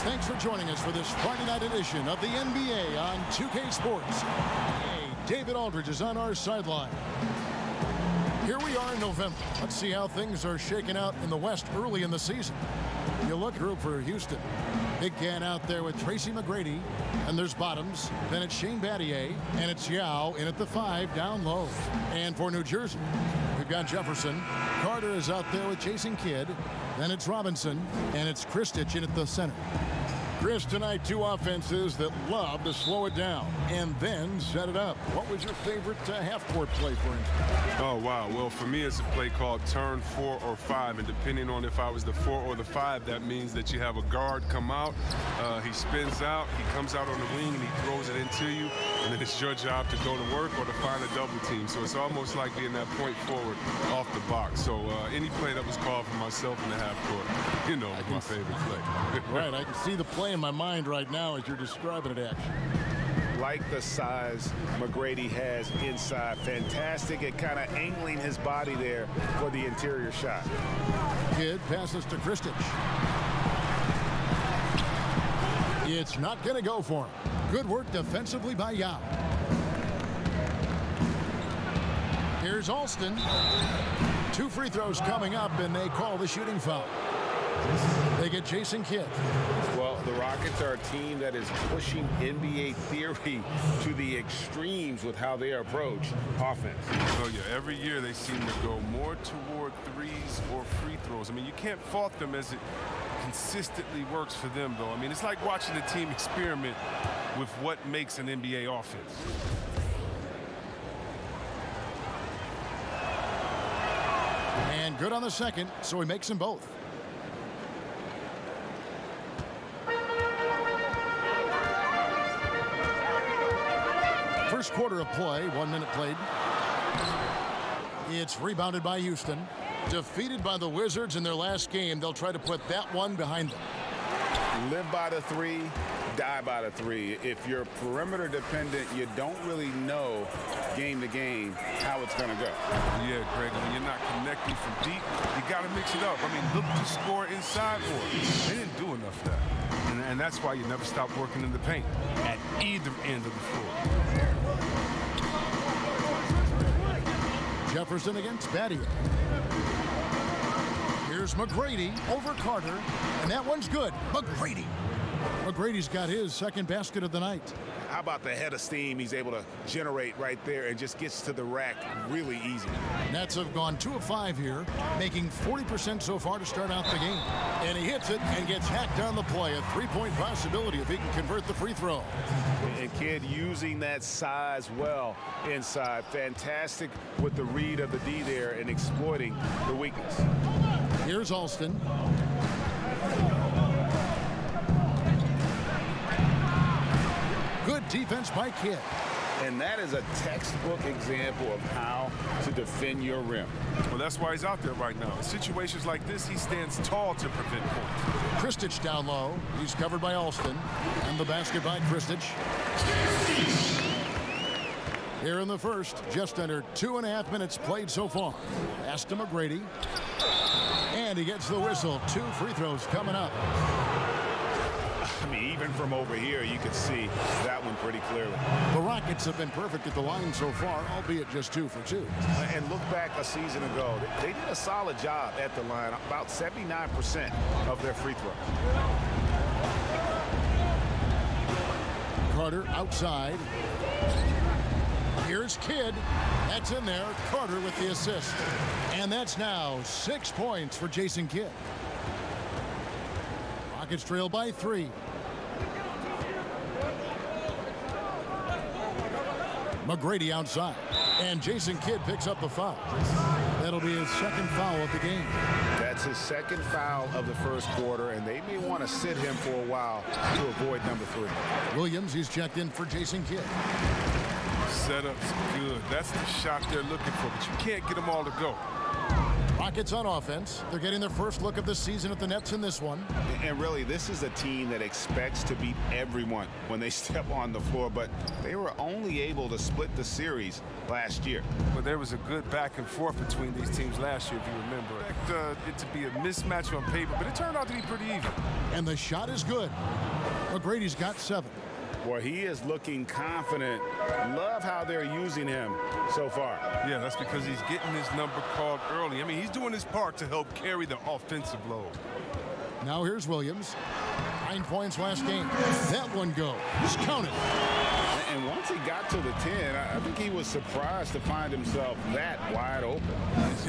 Thanks for joining us for this Friday night edition of the NBA on 2K Sports. Hey, David Aldridge is on our sideline. Here we are in November. Let's see how things are shaking out in the West early in the season. You look group for Houston. Big Can out there with Tracy McGrady. And there's Bottoms. Then it's Shane Battier. And it's Yao in at the 5 down low. And for New Jersey, we've got Jefferson. Carter is out there with Jason Kidd. Then it's Robinson. And it's Kristich in at the center. Chris, tonight, two offenses that love to slow it down and then set it up. What was your favorite half-court play, for instance? Oh, wow. Well, for me, it's a play called turn 4 or 5. And depending on if I was the 4 or the 5, that means that you have a guard come out. He spins out. He comes out on the wing, and he throws it into you. And then it's your job to go to work or to find a double team. So it's almost like being that point forward off the box. So any play that was called for myself in the half-court, you know, my favorite play. Right. I can see the play in my mind right now as you're describing it, actually. Like the size McGrady has inside. Fantastic at kind of angling his body there for the interior shot. Kidd passes to Kristich. It's not going to go for him. Good work defensively by Yao. Here's Alston. 2 free throws coming up, and they call the shooting foul. They get Jason Kidd. Well, the Rockets are a team that is pushing NBA theory to the extremes with how they approach offense. So, yeah, every year they seem to go more toward threes or free throws. I mean, you can't fault them as it consistently works for them, though. I mean, it's like watching a team experiment with what makes an NBA offense. And good on the second, so he makes them both. First quarter of play, 1 minute played. It's rebounded by Houston. Defeated by the Wizards in their last game, they'll try to put that one behind them. Live by the 3, die by the 3. If you're perimeter dependent, you don't really know game to game how it's going to go. Yeah, Greg, when you're not connecting from deep, you got to mix it up. I mean, look to score inside for it. They didn't do enough of that. And that's why you never stop working in the paint at either end of the floor. Jefferson against Battier. Here's McGrady over Carter, and that one's good. McGrady. McGrady's got his second basket of the night. How about the head of steam he's able to generate right there and just gets to the rack really easy. Nets have gone 2 of 5 here, making 40% so far to start out the game. And he hits it and gets hacked on the play. A 3-point possibility if he can convert the free throw. And Kidd using that size well inside. Fantastic with the read of the D there and exploiting the weakness. Here's Alston. Good defense by Kidd. And that is a textbook example of how to defend your rim. Well, that's why he's out there right now. In situations like this, he stands tall to prevent points. Kristich down low. He's covered by Alston. And the basket by Kristich. Here in the first, just under 2.5 minutes played so far. Pass to McGrady. And he gets the whistle. 2 free throws coming up. I mean, even from over here, you could see that one pretty clearly. The Rockets have been perfect at the line so far, albeit just 2 for 2. And look back a season ago. They did a solid job at the line, about 79% of their free throws. Carter outside. Here's Kidd. That's in there. Carter with the assist. And that's now 6 points for Jason Kidd. Rockets trail by 3. McGrady outside. And Jason Kidd picks up the foul. That'll be his second foul of the game. That's his second foul of the first quarter, and they may want to sit him for a while to avoid number 3. Williams, he's checked in for Jason Kidd. Setup's good. That's the shot they're looking for, but you can't get them all to go. Rockets on offense. They're getting their first look of the season at the Nets in this one. And really, this is a team that expects to beat everyone when they step on the floor, but they were only able to split the series last year. But there was a good back and forth between these teams last year, if you remember. Expect it to be a mismatch on paper, but it turned out to be pretty even. And the shot is good. McGrady's got 7. Boy, he is looking confident. Love how they're using him so far. Yeah, that's because he's getting his number called early. I mean, he's doing his part to help carry the offensive load. Now here's Williams. 9 points last game. That one goes. Count it. And once he got to the 10, I think he was surprised to find himself that wide open.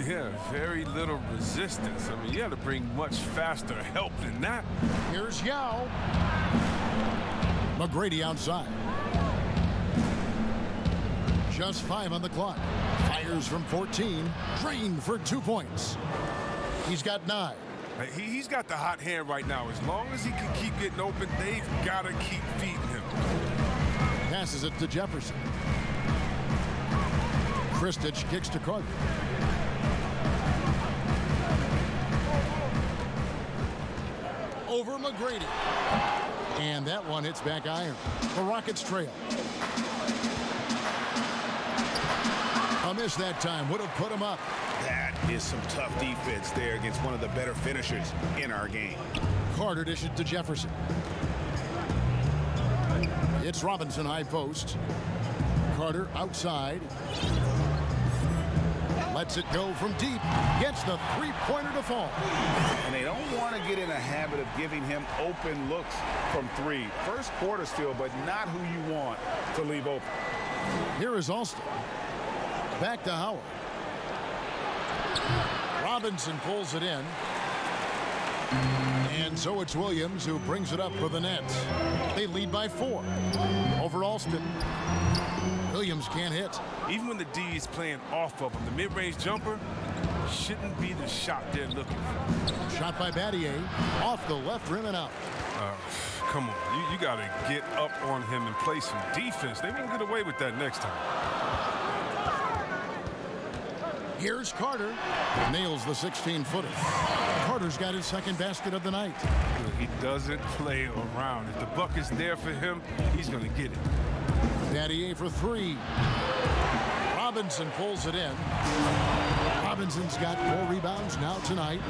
Yeah, very little resistance. I mean, you had to bring much faster help than that. Here's Yao. McGrady outside. Just 5 on the clock. Fires from 14. Drained for 2 points. He's got 9. He's got the hot hand right now. As long as he can keep getting open, they've got to keep feeding him. Passes it to Jefferson. Kristich kicks to Carter. Over McGrady. And that one hits back iron. The Rockets trail. A miss that time would have put him up. That is some tough defense there against one of the better finishers in our game. Carter dishes to Jefferson. It's Robinson high post. Carter outside. Lets it go from deep. Gets the three-pointer to fall. And they don't want to get in a habit of giving him open looks from 3. First quarter still, but not who you want to leave open. Here is Alston. Back to Howard. Robinson pulls it in. And so it's Williams who brings it up for the Nets. They lead by 4. Over Alston. Williams can't hit. Even when the D is playing off of him, the mid-range jumper shouldn't be the shot they're looking for. Shot by Battier. Off the left rim and out. Come on, you got to get up on him and play some defense. They won't get away with that next time. Here's Carter. Nails the 16-footer. Carter's got his second basket of the night. He doesn't play around. If the buck is there for him, he's going to get it. Battier for 3. Robinson pulls it in. Robinson's got 4 rebounds now tonight.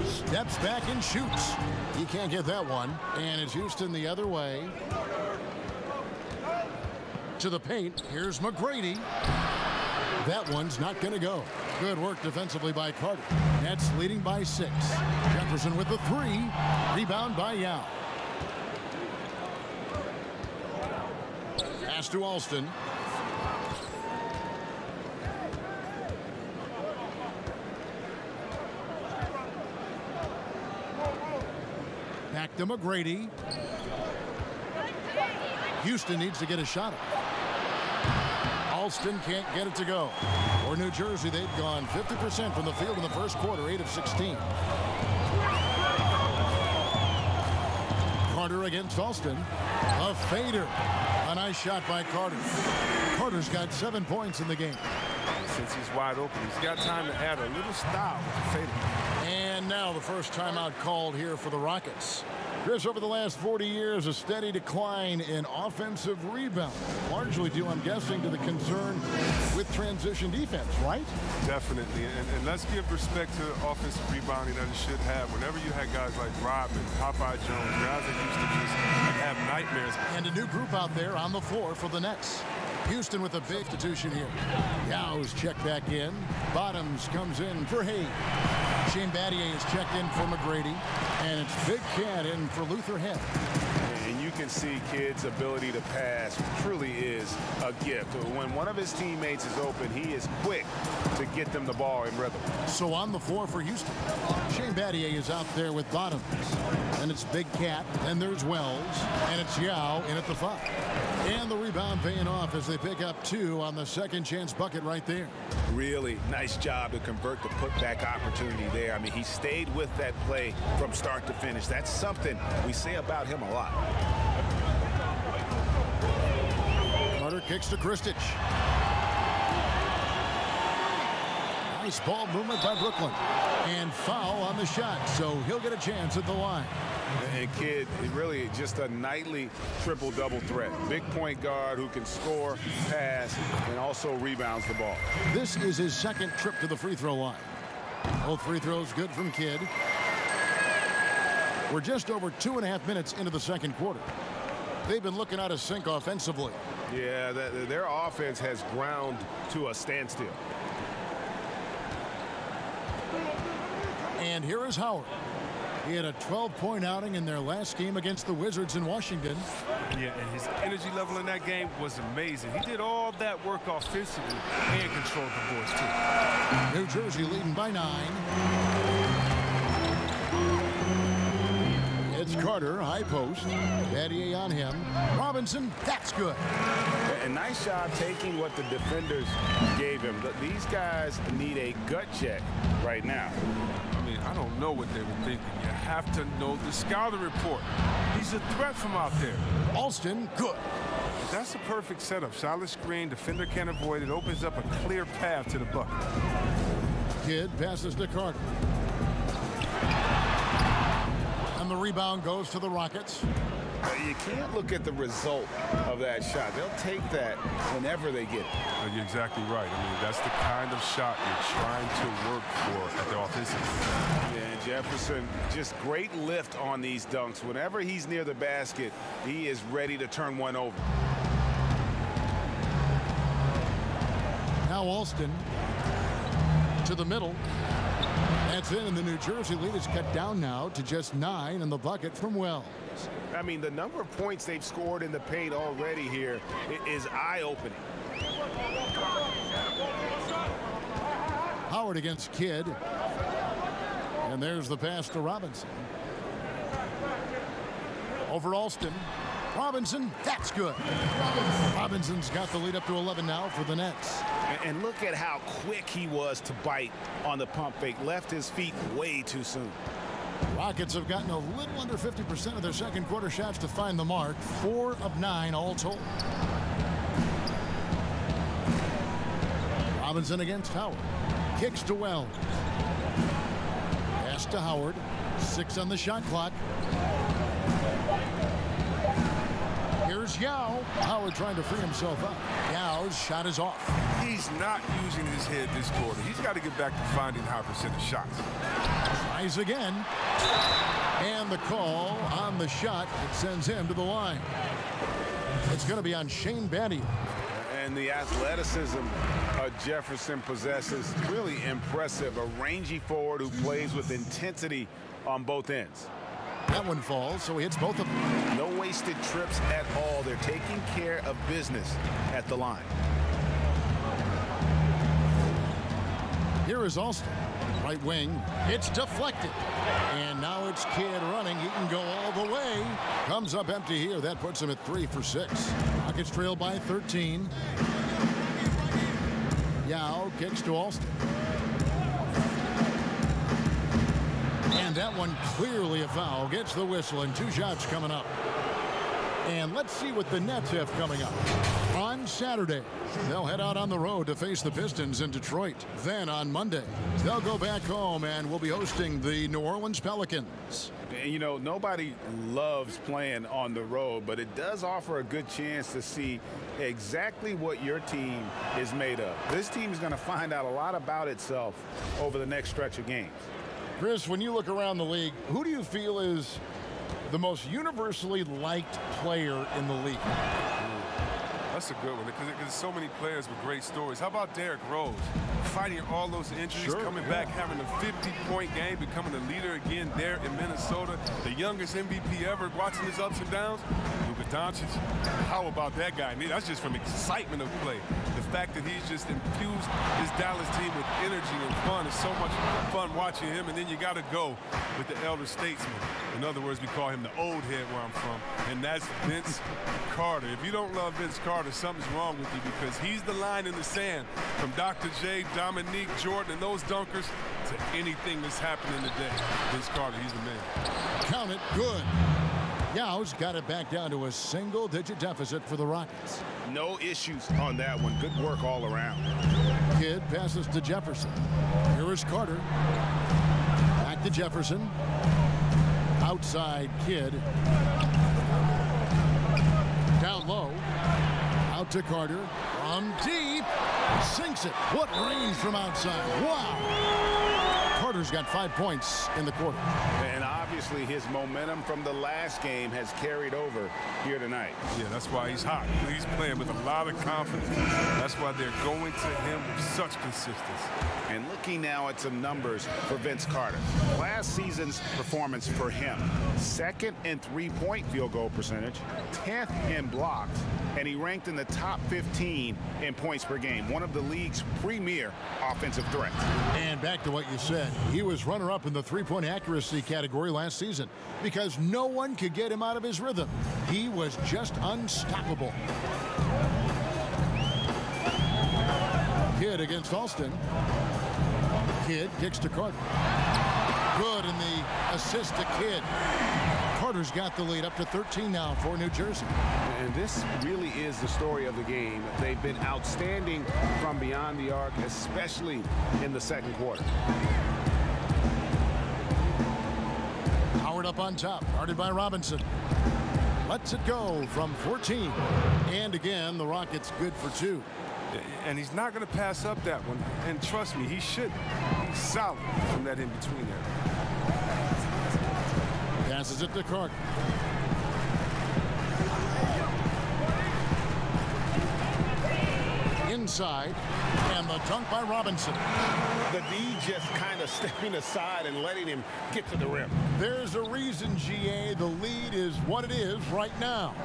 Steps back and shoots. He can't get that one. And it's Houston the other way. To the paint. Here's McGrady. That one's not going to go. Good work defensively by Carter. Nets leading by 6. Jefferson with the 3. Rebound by Yao. Pass to Alston. Back to McGrady. Houston needs to get a shot up. Alston can't get it to go. For New Jersey, they've gone 50% from the field in the first quarter, 8 of 16. Carter against Alston. A fader. A nice shot by Carter. Carter's got 7 points in the game. Since he's wide open, he's got time to add a little style with the fader. And now the first timeout called here for the Rockets. Chris, over the last 40 years, a steady decline in offensive rebound. Largely due, I'm guessing, to the concern with transition defense, right? Definitely. And let's give respect to offensive rebounding that it should have. Whenever you had guys like Rodman, Popeye Jones, guys that used to just have nightmares. And a new group out there on the floor for the Nets. Houston with a big institution here. Yao's checked back in. Bottoms comes in for Hay. Shane Battier is checked in for McGrady. And it's Big Cat in for Luther Head. And you can see Kidd's ability to pass truly is a gift. When one of his teammates is open, he is quick to get them the ball in rhythm. So on the floor for Houston, Shane Battier is out there with Bottoms. And it's Big Cat, and there's Wells, and it's Yao in at the 5. And the rebound paying off as they pick up 2 on the second chance bucket right there. Really nice job to convert the putback opportunity there. I mean, he stayed with that play from start to finish. That's something we say about him a lot. Carter kicks to Kristich. Nice ball movement by Brooklyn. And foul on the shot, so he'll get a chance at the line. And Kidd, really just a nightly triple-double threat. Big point guard who can score, pass, and also rebounds the ball. This is his second trip to the free throw line. Both free throws good from Kidd. We're just over 2.5 minutes into the second quarter. They've been looking out of sync offensively. Yeah, their offense has ground to a standstill. And here is Howard. He had a 12-point outing in their last game against the Wizards in Washington. Yeah, and his energy level in that game was amazing. He did all that work offensively and controlled the boards, too. New Jersey leading by 9. It's Carter, high post. Battier on him. Robinson, that's good. A nice job taking what the defenders gave him. These guys need a gut check right now. I mean, I don't know what they were thinking. You have to know the scouting report. He's a threat from out there. Alston, good. That's a perfect setup. Solid screen, defender can't avoid it. Opens up a clear path to the bucket. Kidd passes to Carter. And the rebound goes to the Rockets. You can't look at the result of that shot. They'll take that whenever they get it. You're exactly right. I mean, that's the kind of shot you're trying to work for at the offensive end. And Jefferson, just great lift on these dunks. Whenever he's near the basket, he is ready to turn one over. Now Alston to the middle. That's in, and the New Jersey lead is cut down now to just 9 in the bucket from Wells. I mean, the number of points they've scored in the paint already here is eye-opening. Howard against Kidd. And there's the pass to Robinson. Over Alston. Robinson, that's good. Robinson's got the lead up to 11 now for the Nets. And look at how quick he was to bite on the pump fake. Left his feet way too soon. Rockets have gotten a little under 50% of their second quarter shots to find the mark. 4 of 9 all told. Robinson against Howard. Kicks to Wells. Pass to Howard. 6 on the shot clock. Here's Yao. Howard trying to free himself up. Yao's shot is off. He's not using his head this quarter. He's got to get back to finding high percentage shots. Tries again. And the call on the shot that sends him to the line. It's going to be on Shane Battier. And the athleticism Jefferson possesses, really impressive. A rangy forward who plays with intensity on both ends. That one falls, so he hits both of them. No wasted trips at all. They're taking care of business at the line. Here is Alston. Right wing. It's deflected. And now it's Kidd running. He can go all the way. Comes up empty here. That puts him at 3 for 6. Rockets trail by 13. Yao kicks to Alston. And that one clearly a foul. Gets the whistle, and 2 shots coming up. And let's see what the Nets have coming up. On Saturday, they'll head out on the road to face the Pistons in Detroit. Then on Monday, they'll go back home and will be hosting the New Orleans Pelicans. And you know, nobody loves playing on the road, but it does offer a good chance to see exactly what your team is made of. This team is going to find out a lot about itself over the next stretch of games. Chris, when you look around the league, who do you feel is the most universally liked player in the league? That's a good one because there's so many players with great stories. How about Derrick Rose? Fighting all those injuries, coming back, having a 50-point game, becoming a leader again there in Minnesota. The youngest MVP ever, watching his ups and downs. Luka Doncic, how about that guy? I mean, that's just from excitement of play. The fact that he's just infused his Dallas team with energy and fun. It's so much fun watching him. And then you got to go with the elder statesman. In other words, we call him the old head where I'm from. And that's Vince Carter. If you don't love Vince Carter, something's wrong with you because he's the line in the sand from Dr. J, Dominique, Jordan, and those dunkers to anything that's happening today. Vince Carter, he's the man. Count it, good. Yao's got it back down to a single-digit deficit for the Rockets. No issues on that one. Good work all around. Kidd passes to Jefferson. Here is Carter. Back to Jefferson. Outside Kidd. Down low. Out to Carter. From deep. Sinks it. What range from outside. Wow. Carter's got 5 points in the quarter. And obviously his momentum from the last game has carried over here tonight. Yeah, that's why he's hot. He's playing with a lot of confidence. That's why they're going to him with such consistency. And looking now at some numbers for Vince Carter. Last season's performance for him: 2nd in three-point field goal percentage, 10th in blocks, and he ranked in the top 15 in points per game, one of the league's premier offensive threats. And back to what you said, he was runner-up in the three-point accuracy category last season because no one could get him out of his rhythm. He was just unstoppable. Kidd against Alston. Kidd kicks to Carter. Good in the assist to Kidd. Carter's got the lead up to 13 now for New Jersey. And this really is the story of the game. They've been outstanding from beyond the arc, especially in the second quarter. Howard up on top, guarded by Robinson. Lets it go from 14. And again, the Rockets good for 2. And he's not going to pass up that one. And trust me, he should. He's solid from that in-between there. Passes it to Carter. Inside, and the dunk by Robinson. The D just kind of stepping aside and letting him get to the rim. There's a reason, GA, the lead is what it is right now.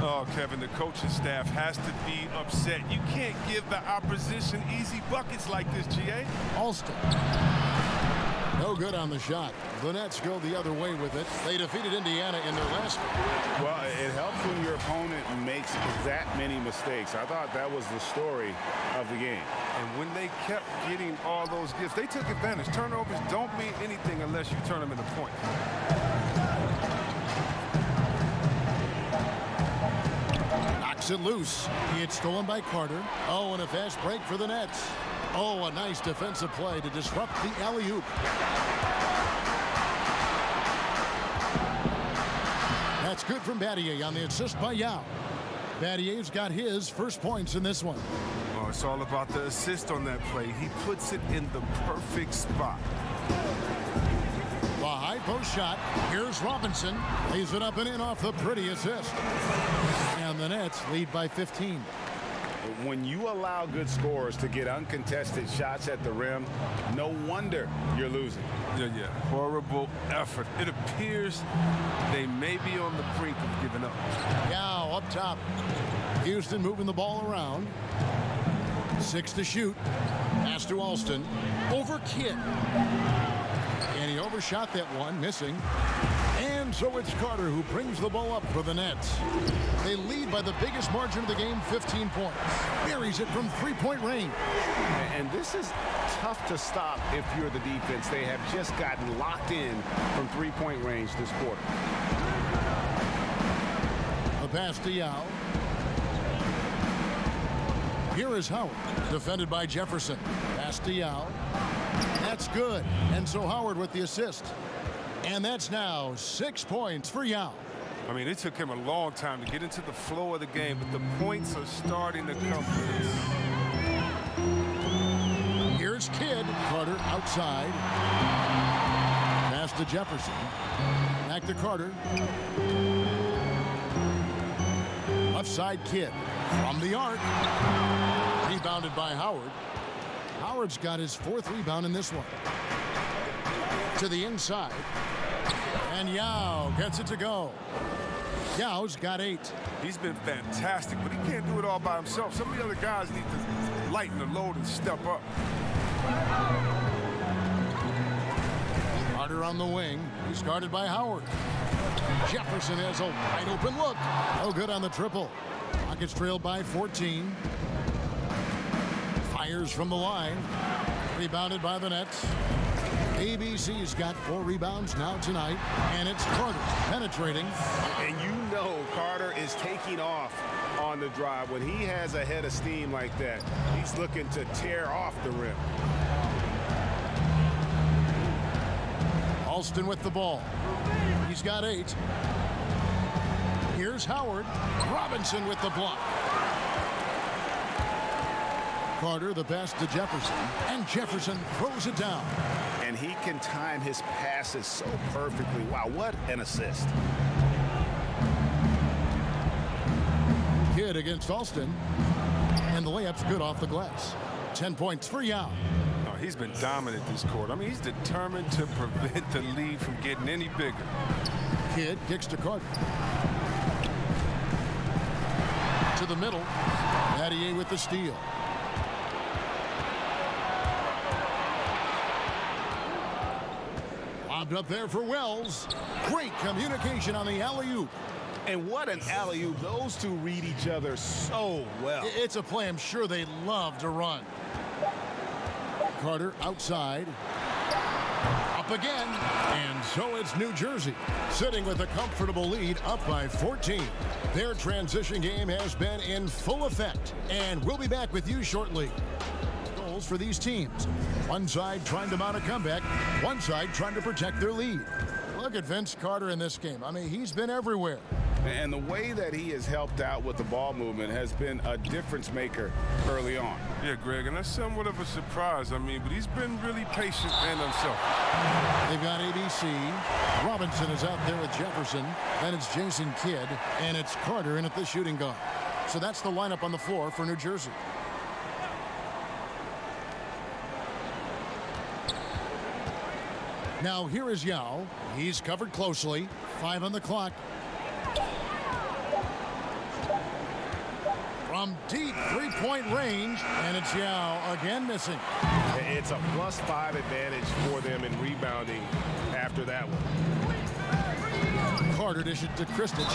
Oh, Kevin, the coaching staff has to be upset. You can't give the opposition easy buckets like this, GA. Alston. No good on the shot. The Nets go the other way with it. They defeated Indiana in their last game. Well, it helps when your opponent makes that many mistakes. I thought that was the story of the game. And when they kept getting all those gifts, they took advantage. Turnovers don't mean anything unless you turn them into points. Knocks it loose. It's stolen by Carter. Oh, and a fast break for the Nets. Oh, a nice defensive play to disrupt the alley-oop. That's good from Battier on the assist by Yao. Battier's got his first points in this one. Oh, it's all about the assist on that play. He puts it in the perfect spot. The high post shot. Here's Robinson. Lays it up and in off the pretty assist. And the Nets lead by 15. When you allow good scorers to get uncontested shots at the rim, no wonder you're losing. Yeah. Horrible effort. It appears they may be on the brink of giving up. Yao up top. Houston moving the ball around. 6 to shoot. Pass to Alston. Over Kidd. And he overshot that one, missing. And so it's Carter who brings the ball up for the Nets. They lead by the biggest margin of the game, 15 points. Buries it from three-point range. And this is tough to stop if you're the defense. They have just gotten locked in from three-point range this quarter. The pass to Yao. Here is Howard, defended by Jefferson. Pass to Yao. That's good. And so Howard with the assist. And that's now 6 points for Yao. I mean, it took him a long time to get into the flow of the game, but the points are starting to come for this. Here's Kidd. Carter outside. Pass to Jefferson. Back to Carter. Left side Kidd. From the arc. Rebounded by Howard. Howard's got his 4th rebound in this one. To the inside. And Yao gets it to go. Yao's got 8. He's been fantastic, but he can't do it all by himself. Some of the other guys need to lighten the load and step up. Carter on the wing. He's guarded by Howard. Jefferson has a wide open look. No good on the triple. Rockets trailed by 14. Fires from the line. Rebounded by the Nets. ABC's got 4 rebounds now tonight, and it's Carter penetrating. And you know Carter is taking off on on the drive. When he has a head of steam like that, he's looking to tear off the rim. Alston with the ball. He's got 8. Here's Howard. Robinson with the block. Carter the pass to Jefferson, and Jefferson throws it down. And he can time his passes so perfectly. Wow, what an assist. Kidd against Alston, and the layup's good off the glass. 10 points for Yao. Oh, he's been dominant this quarter. I mean, he's determined to prevent the lead from getting any bigger. Kidd kicks to Carter. To the middle. Battier with the steal. Lobbed up there for Wells. Great communication on the alley-oop. And what an alley-oop. Those two read each other so well. It's a play I'm sure they love to run. Carter outside. Up again. And so it's New Jersey, sitting with a comfortable lead, up by 14. Their transition game has been in full effect. And we'll be back with you shortly. Goals for these teams. One side trying to mount a comeback. One side trying to protect their lead. Look at Vince Carter in this game. I mean, he's been everywhere. And the way that he has helped out with the ball movement has been a difference maker early on. Yeah, Greg, and that's somewhat of a surprise. I mean, but he's been really patient and unselfish. They've got ABC. Robinson is out there with Jefferson. Then it's Jason Kidd. And it's Carter in at the shooting guard. So that's the lineup on the floor for New Jersey. Now here is Yao. He's covered closely. 5 on the clock. From deep three-point range, and it's Yao again missing. It's a +5 advantage for them in rebounding after that one. Carter dishes to Kristich.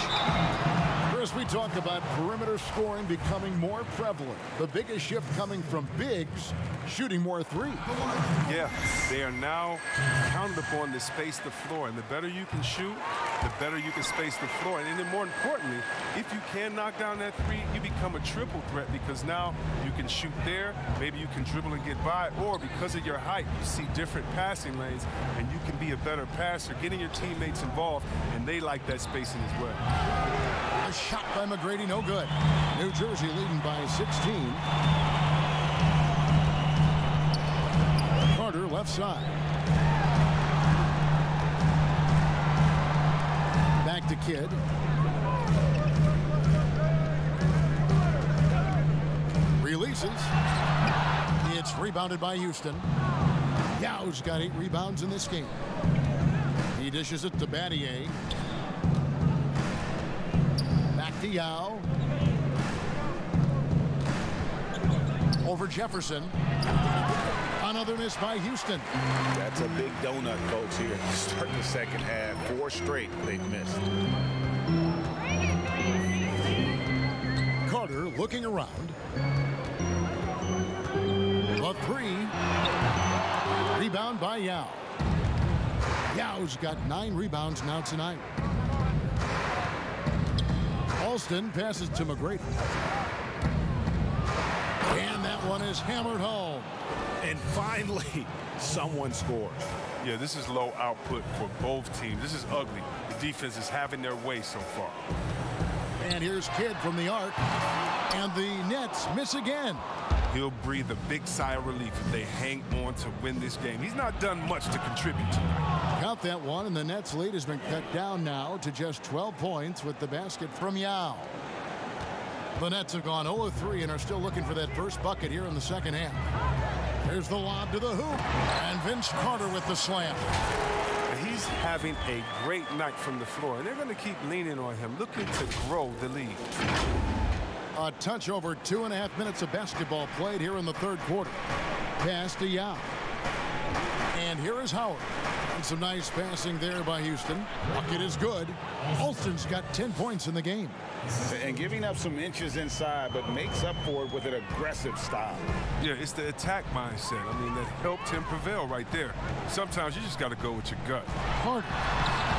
Chris, we talk about perimeter scoring becoming more prevalent. The biggest shift coming from bigs shooting more three. Yeah, they are now counted upon to space the floor, and the better you can shoot, the better you can space the floor. And then more importantly, if you can knock down that three, you become a triple threat, because now you can shoot there, maybe you can dribble and get by, or because of your height, you see different passing lanes, and you can be a better passer, getting your teammates involved, and they like that spacing as well. A shot by McGrady, no good. New Jersey leading by 16. Carter left side. Back to Kidd. Releases. It's rebounded by Houston. Yao's got 8 rebounds in this game. He dishes it to Battier. Back to Yao. Over Jefferson. Another miss by Houston. That's a big donut, folks, here. Starting the second half. 4 straight they've missed. Carter looking around. A 3. Rebound by Yao. Yao's got 9 rebounds now tonight. Alston passes to McGrady. And that one is hammered home. And finally, someone scores. Yeah, this is low output for both teams. This is ugly. The defense is having their way so far. And here's Kidd from the arc. And the Nets miss again. He'll breathe a big sigh of relief if they hang on to win this game. He's not done much to contribute tonight. Count that one, and the Nets lead has been cut down now to just 12 points with the basket from Yao. The Nets have gone 0-3 and are still looking for that first bucket here in the second half. There's the lob to the hoop, and Vince Carter with the slam. He's having a great night from the floor, and they're going to keep leaning on him, looking to grow the lead. A touch over 2.5 minutes of basketball played here in the third quarter. Pass to Yao. And here is Howard. And some nice passing there by Houston. Bucket is good. Alston's got 10 points in the game. And giving up some inches inside, but makes up for it with an aggressive style. Yeah, it's the attack mindset. I mean, that helped him prevail right there. Sometimes you just got to go with your gut. Carter.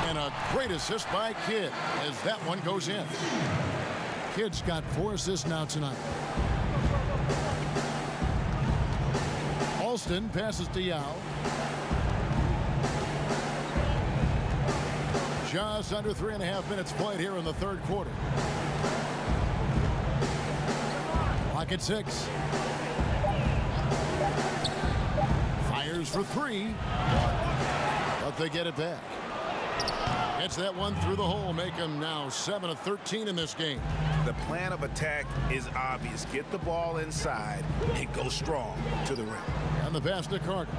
And a great assist by Kidd as that one goes in. Kidd's got 4 assists now tonight. Alston passes to Yao. Just under 3.5 minutes played here in the third quarter. Clock at 6. Fires for 3. But they get it back. Gets that one through the hole, make them now 7 of 13 in this game. The plan of attack is obvious. Get the ball inside and go strong to the rim. And the pass to Carter.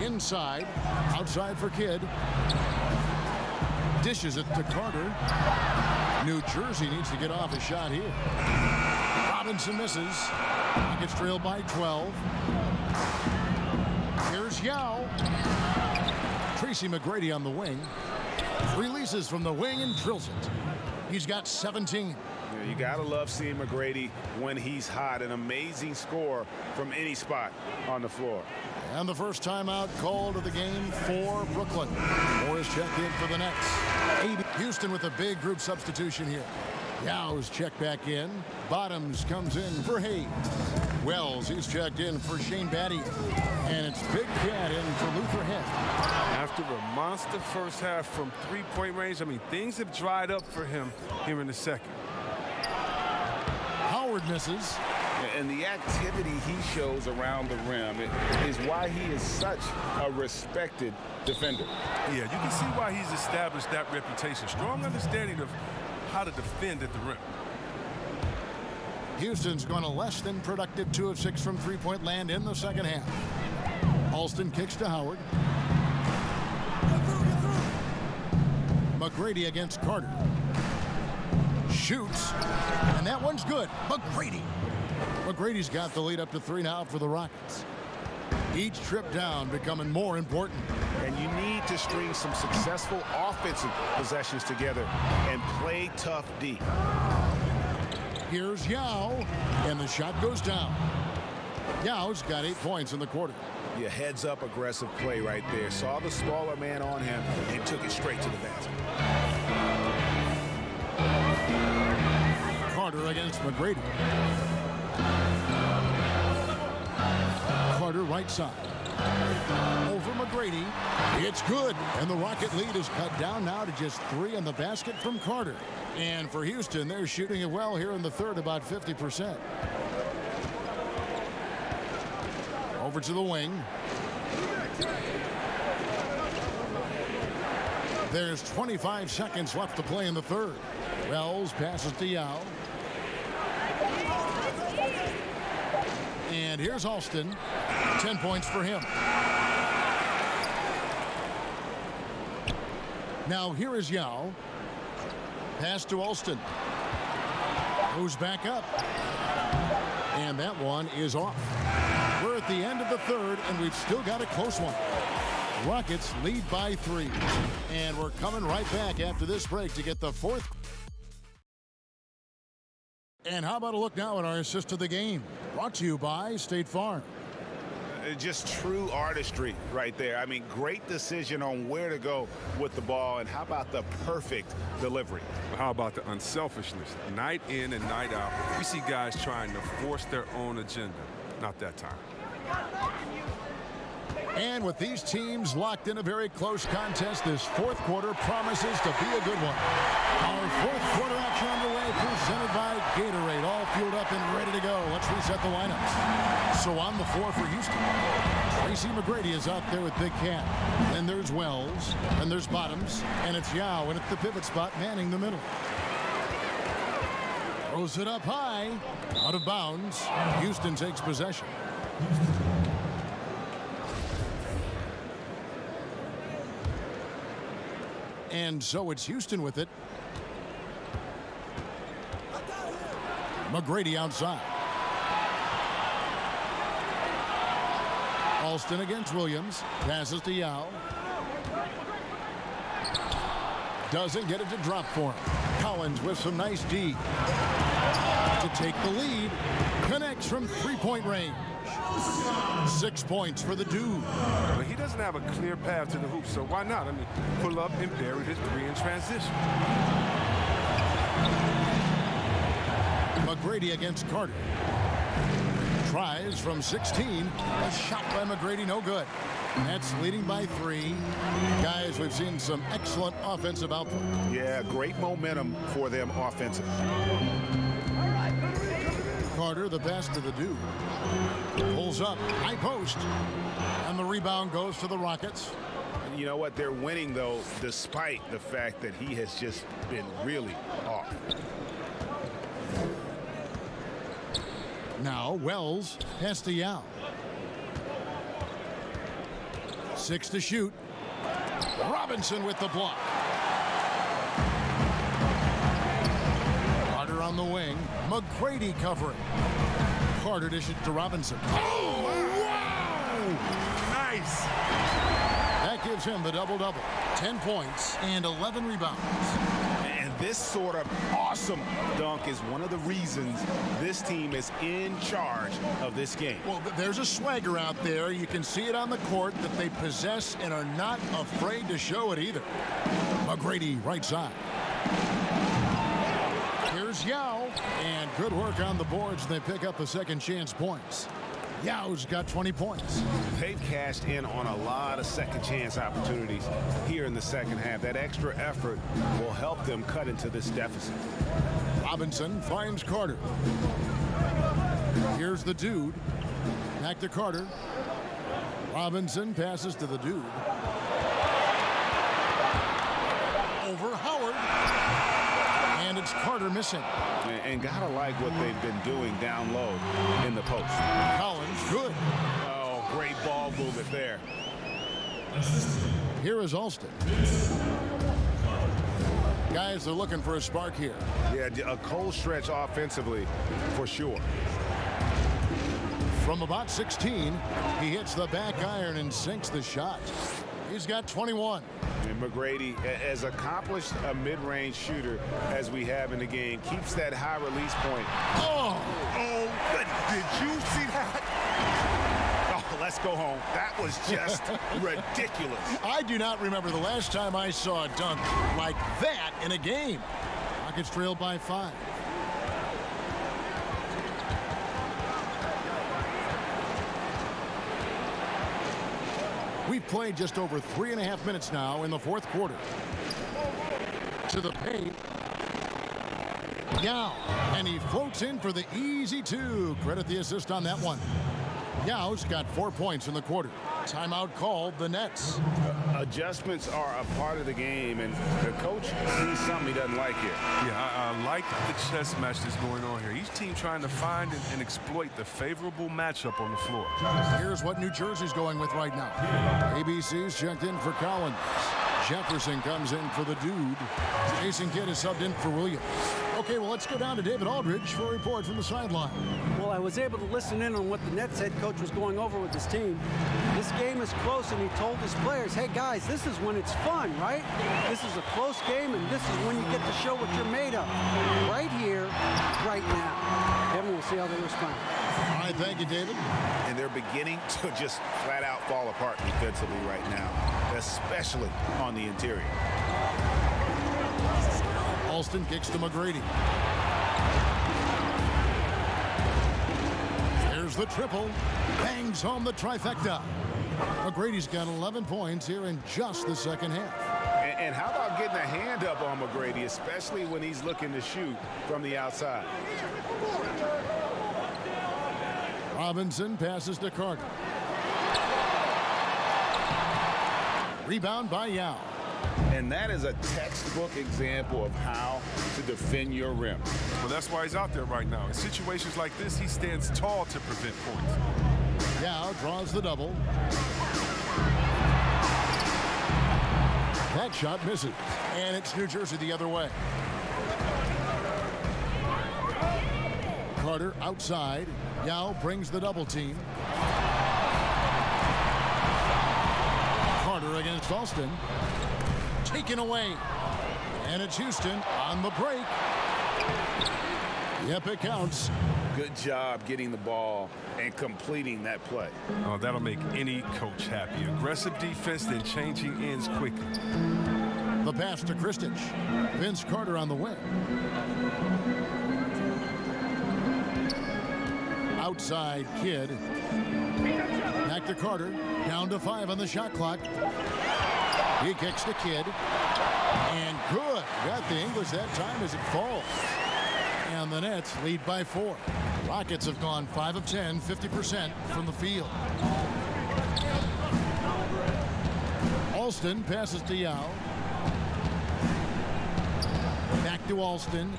Inside, outside for Kidd. Dishes it to Carter. New Jersey needs to get off a shot here. Robinson misses. Gets trailed by 12. Here's Yao. Tracy McGrady on the wing. Releases from the wing and drills it. He's got 17. You gotta love seeing McGrady when he's hot. An amazing score from any spot on the floor. And the first timeout called of the game for Brooklyn. Morris checked in for the Nets. Houston with a big group substitution here. Yao's checked back in. Bottoms comes in for Hayes. Wells, he's checked in for Shane Battier. And it's Big Cat in for Luther Head. After a monster first half from three-point range, I mean, things have dried up for him here in the second. Howard misses. And the activity he shows around the rim is why he is such a respected defender. Yeah, you can see why he's established that reputation. Strong understanding of how to defend at the rim. Houston's gone a less than productive 2 of 6 from three-point land in the second half. Alston kicks to Howard. McGrady against Carter. Shoots, and that one's good. McGrady's got the lead up to 3 now for the Rockets. Each trip down becoming more important. And you need to string some successful offensive possessions together and play tough D. Here's Yao, and the shot goes down. Yao's got 8 points in the quarter. Yeah, heads up aggressive play right there. Saw the smaller man on him and took it straight to the basket. Carter against McGrady. Carter right side. Over McGrady. It's good. And the Rocket lead is cut down now to just 3 on the basket from Carter. And for Houston, they're shooting it well here in the third, about 50%. Over to the wing. There's 25 seconds left to play in the third. Wells passes to Yao. And here's Alston. 10 points for him. Now here is Yao. Pass to Alston. Goes back up. And that one is off. We're at the end of the third, and we've still got a close one. Rockets lead by 3. And we're coming right back after this break to get the fourth. And how about a look now at our assist to the game? Brought to you by State Farm. Just true artistry right there. I mean, great decision on where to go with the ball, and how about the perfect delivery? How about the unselfishness? Night in and night out, we see guys trying to force their own agenda. Not that time. And with these teams locked in a very close contest, this fourth quarter promises to be a good one. Our fourth quarter action underway, presented by Gatorade, all fueled up and ready to go. Let's reset the lineups. So on the floor for Houston, Tracy McGrady is out there with Big Cat. Then there's Wells, and there's Bottoms, and it's Yao, and at the pivot spot, manning the middle. Throws it up high, out of bounds. Houston takes possession. And so it's Houston with it. McGrady outside. Alston against Williams. Passes to Yao. Doesn't get it to drop for him. Collins with some nice D. To take the lead. Connects from three-point range. 6 points for the dude. But he doesn't have a clear path to the hoop, so why not? I mean, pull up and bury the three in transition. McGrady against Carter. Tries from 16. A shot by McGrady, no good. Nets leading by 3. Guys, we've seen some excellent offensive output. Yeah, great momentum for them offensively. Carter, the pass to the dude. Pulls up, high post. And the rebound goes to the Rockets. And you know what? They're winning, though, despite the fact that he has just been really off. Now Wells, pass to Yao. 6 to shoot. Robinson with the block. Carter on the wing. McGrady covering. Carter dishes to Robinson. Oh, wow! Nice! That gives him the double-double. 10 points and 11 rebounds. And this sort of awesome dunk is one of the reasons this team is in charge of this game. Well, there's a swagger out there. You can see it on the court that they possess and are not afraid to show it either. McGrady, right side. Here's Yao. And good work on the boards. They pick up the second chance points. Yao's got 20 points. They've cashed in on a lot of second chance opportunities here in the second half. That extra effort will help them cut into this deficit. Robinson finds Carter. Here's the dude. Back to Carter. Robinson passes to the dude. Over Howard. And it's Carter missing. And gotta like what they've been doing down low in the post. Collins, good. Oh, great ball movement there. Here is Alston. Guys, they're looking for a spark here. Yeah, a cold stretch offensively for sure. From about 16, he hits the back iron and sinks the shot. He's got 21. And McGrady, as accomplished a mid-range shooter as we have in the game, keeps that high release point. Oh, Did you see that? Oh, let's go home. That was just ridiculous. I do not remember the last time I saw a dunk like that in a game. Rockets trailed by 5. We've played just over 3.5 minutes now in the fourth quarter. To the paint. Yao. And he floats in for the easy 2. Credit the assist on that one. Yao's got 4 points in the quarter. Timeout called the Nets. Adjustments are a part of the game, and the coach sees something he doesn't like here. Yeah, I like the chess match that's going on here. Each team trying to find and exploit the favorable matchup on the floor. Here's what New Jersey's going with right now. ABC's checked in for Collins. Jefferson comes in for the dude. Jason Kidd is subbed in for Williams. Okay, well, let's go down to David Aldridge for a report from the sideline. Well, I was able to listen in on what the Nets head coach was going over with his team. This game is close, and he told his players, hey, guys, this is when it's fun, right? This is a close game, and this is when you get to show what you're made of. Right here, right now. Everyone will see how they respond. All right, thank you, David. And they're beginning to just flat out fall apart defensively right now, especially on the interior. Alston kicks to McGrady. There's the triple. Bangs home the trifecta. McGrady's got 11 points here in just the second half. And how about getting a hand up on McGrady, especially when he's looking to shoot from the outside? Robinson passes to Carter. Rebound by Yao. And that is a textbook example of how to defend your rim. Well, that's why he's out there right now. In situations like this, he stands tall to prevent points. Yao draws the double. That shot misses. And it's New Jersey the other way. Carter outside. Yao brings the double team. Carter against Alston. Taken away. And it's Houston on the break. Yep, it counts. Good job getting the ball and completing that play. Oh, that'll make any coach happy. Aggressive defense, then changing ends quickly. The pass to Kristich. Vince Carter on the wing. Outside Kidd. Back to Carter. Down to 5 on the shot clock. He kicks to Kidd. And good. Got the English that time as it falls. And the Nets lead by 4. Rockets have gone 5 of 10, 50% from the field. Alston passes to Yao. Back to Alston.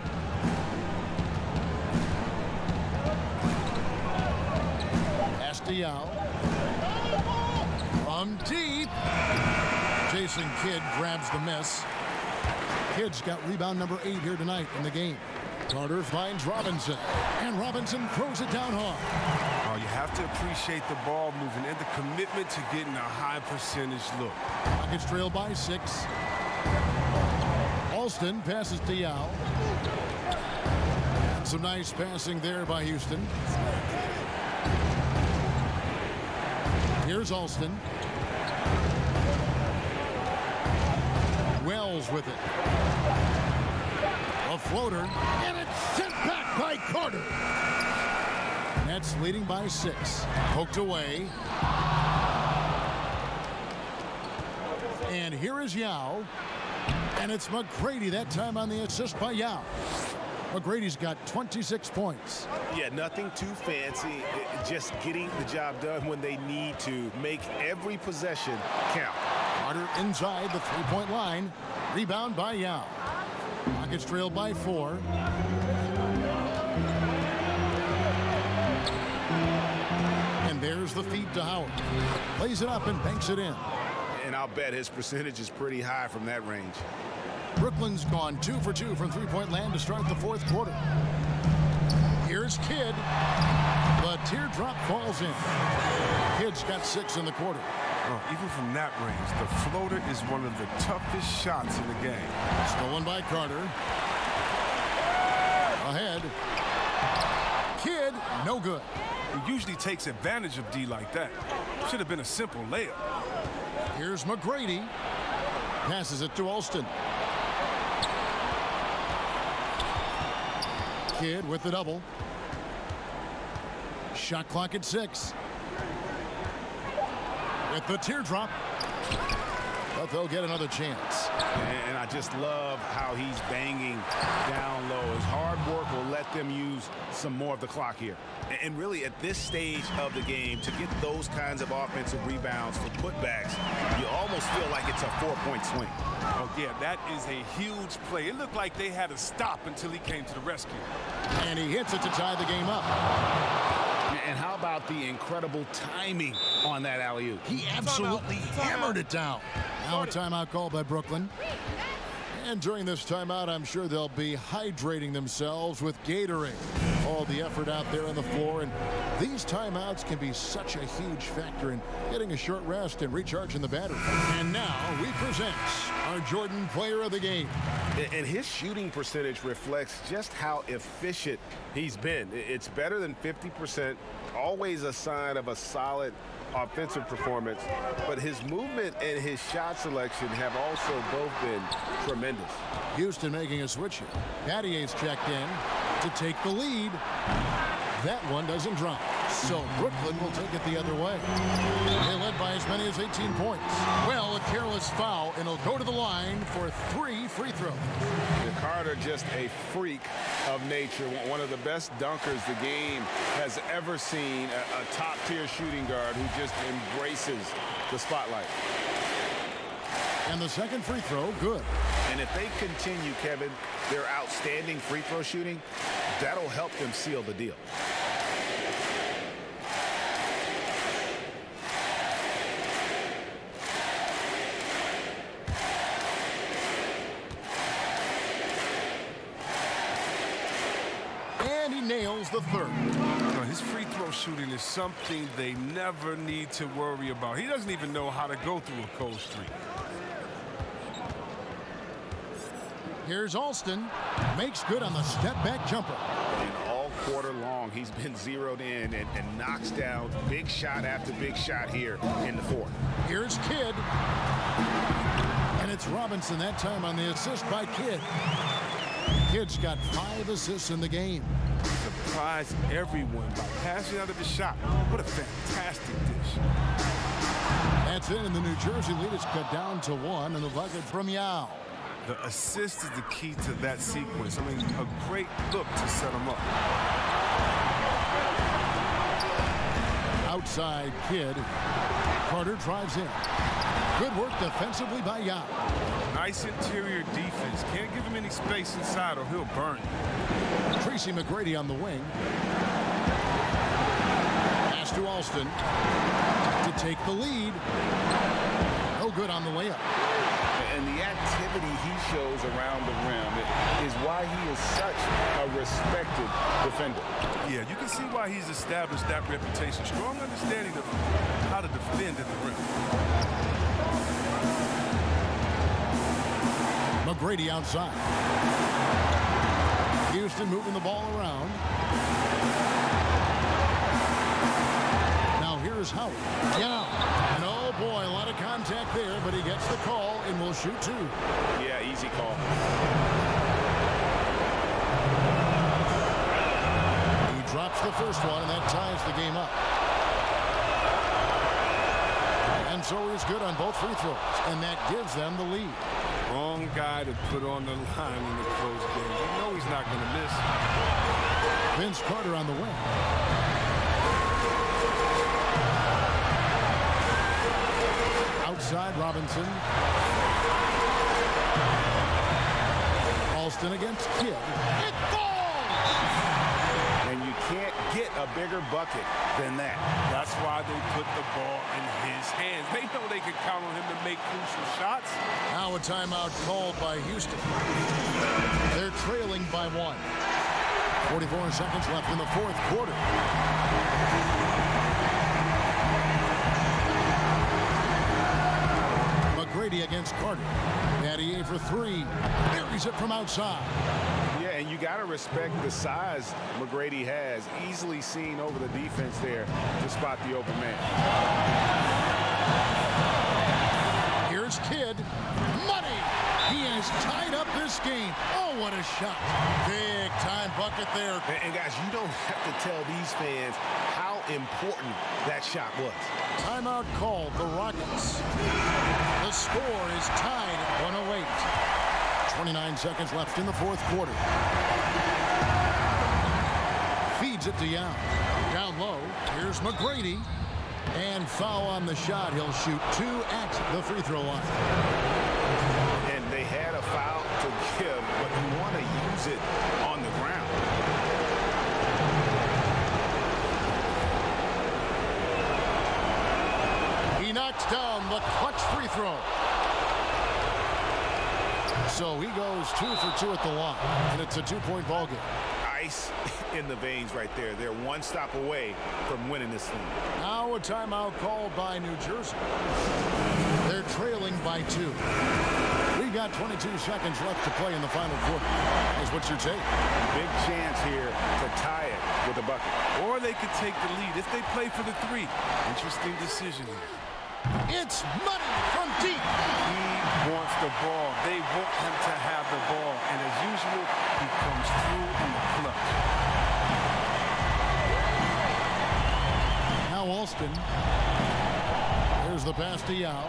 Pass to Yao. From deep. Jason Kidd grabs the miss. Kidd's got rebound number 8 here tonight in the game. Carter finds Robinson, and Robinson throws it down hard. Oh, you have to appreciate the ball moving and the commitment to getting a high percentage look. Rockets trail by 6. Alston passes to Yao. Some nice passing there by Houston. Here's Alston. Wells with it. A floater, and it's sent back by Carter. Nets leading by 6. Poked away. And here is Yao. And it's McGrady that time on the assist by Yao. McGrady's got 26 points. Yeah, nothing too fancy. Just getting the job done when they need to. Make every possession count. Carter inside the three-point line. Rebound by Yao. Rockets trail by 4. And there's the feed to Howard. Plays it up and banks it in. And I'll bet his percentage is pretty high from that range. Brooklyn's gone 2 for 2 from three-point land to start the 4th quarter. Here's Kidd. The teardrop falls in. Kidd's got 6 in the quarter. Oh, even from that range, the floater is one of the toughest shots in the game. Stolen by Carter. Ahead. Kidd, no good. He usually takes advantage of D like that. Should have been a simple layup. Here's McGrady. Passes it to Alston. Kidd with the double. Shot clock at 6. With the teardrop. But they'll get another chance. And I just love how he's banging down low. His hard work will let them use some more of the clock here. And really, at this stage of the game, to get those kinds of offensive rebounds for putbacks, you almost feel like it's a 4-point swing. Oh, yeah, that is a huge play. It looked like they had to stop until he came to the rescue. And he hits it to tie the game up. And how about the incredible timing on that alley-oop? He absolutely hammered it down. Now a timeout called by Brooklyn. And during this timeout, I'm sure they'll be hydrating themselves with Gatorade. All the effort out there on the floor, and these timeouts can be such a huge factor in getting a short rest and recharging the battery. And now we present our Jordan Player of the Game. And his shooting percentage reflects just how efficient he's been. It's better than 50%, always a sign of a solid offensive performance, but his movement and his shot selection have also both been tremendous. Houston making a switch here. Battier's checked in to take the lead. That one doesn't drop. So Brooklyn will take it the other way. They led by as many as 18 points. Well, a careless foul, and he'll go to the line for 3 free throws. Carter, just a freak of nature, one of the best dunkers the game has ever seen, a top-tier shooting guard who just embraces the spotlight. And the second free throw, good. And if they continue, Kevin, their outstanding free throw shooting, that'll help them seal the deal. And he nails the third. His free throw shooting is something they never need to worry about. He doesn't even know how to go through a cold streak. Here's Alston. Makes good on the step-back jumper. And quarter long, he's been zeroed in and knocks down big shot after big shot here in the fourth. Here's Kidd. And it's Robinson that time on the assist by Kidd. Kidd's got 5 assists in the game. Surprised everyone by passing out of the shot. What a fantastic dish. That's it, and the New Jersey lead is cut down to 1 in the bucket from Yao. The assist is the key to that sequence. I mean, a great look to set him up. Outside Kidd. Carter drives in. Good work defensively by Yao. Nice interior defense. Can't give him any space inside or he'll burn you. Tracy McGrady on the wing. Pass to Alston to take the lead. No good on the layup. And the activity he shows around the rim is why he is such a respected defender. Yeah, you can see why he's established that reputation. Strong understanding of how to defend at the rim. McGrady outside. Houston moving the ball around. Now here's Howard. Yeah. And oh boy, a lot of contact there, but he gets the call and will shoot 2. Yeah, easy call. He drops the first one, and that ties the game up. And so he's good on both free throws, and that gives them the lead. Wrong guy to put on the line in the close game. You know he's not going to miss. Vince Carter on the wing. Outside Robinson. Alston against Kidd. It falls! And you can't get a bigger bucket than that. That's why they put the ball in his hands. They know they can count on him to make crucial shots. Now a timeout called by Houston. They're trailing by 1. 44 seconds left in the fourth quarter. McGrady against Carter. Nattier for 3. Buries it from outside. Yeah, and you got to respect the size McGrady has. Easily seen over the defense there to spot the open man. Here's Kidd. Money! He has tied up this game. Oh, what a shot. Big time bucket there. And guys, you don't have to tell these fans how important that shot was. Timeout called the Rockets. The score is tied at 108. 29 seconds left in the fourth quarter. Feeds it to Yao. Down low. Here's McGrady. And foul on the shot. He'll shoot 2 at the free throw line. And they had a foul to give, but you want to use it on the ground. He knocks down the clutch free throw. So he goes 2 for 2 at the line, and it's a 2-point ball game. Ice in the veins right there. They're one stop away from winning this thing. Now a timeout called by New Jersey. They're trailing by 2. We got 22 seconds left to play in the final quarter. What's your take? Big chance here to tie it with a bucket. Or they could take the lead if they play for the 3. Interesting decision here. It's money from deep. He wants the ball. They want him to have the ball. And as usual, he comes through in the clutch. Now Alston. There's the pass to Yao.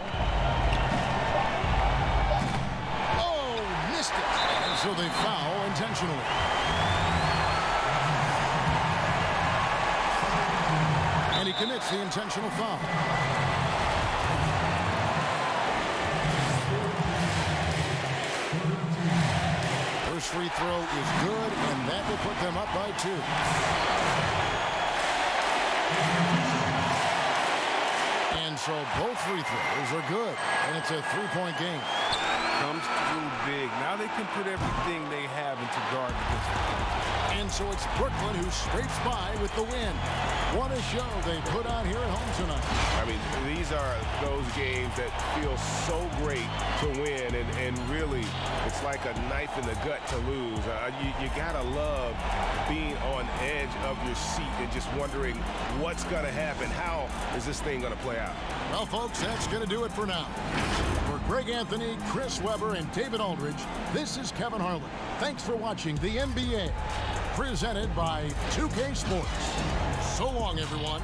Oh, missed it. And so they foul intentionally. And he commits the intentional foul. First free throw is good, and that will put them up by 2. And so both free throws are good, and it's a 3-point game. Comes through big. Now they can put everything they have into guard against the Panthers. And so it's Brooklyn who scrapes by with the win. What a show they put on here at home tonight. I mean, these are those games that feel so great to win, and really, it's like a knife in the gut to lose. You gotta love being on edge edge of your seat and just wondering what's going to happen. How is this thing going to play out? Well, folks, that's going to do it for now. For Greg Anthony, Chris Webber, and David Aldridge, this is Kevin Harlan. Thanks for watching the NBA, presented by 2K Sports. So long, everyone.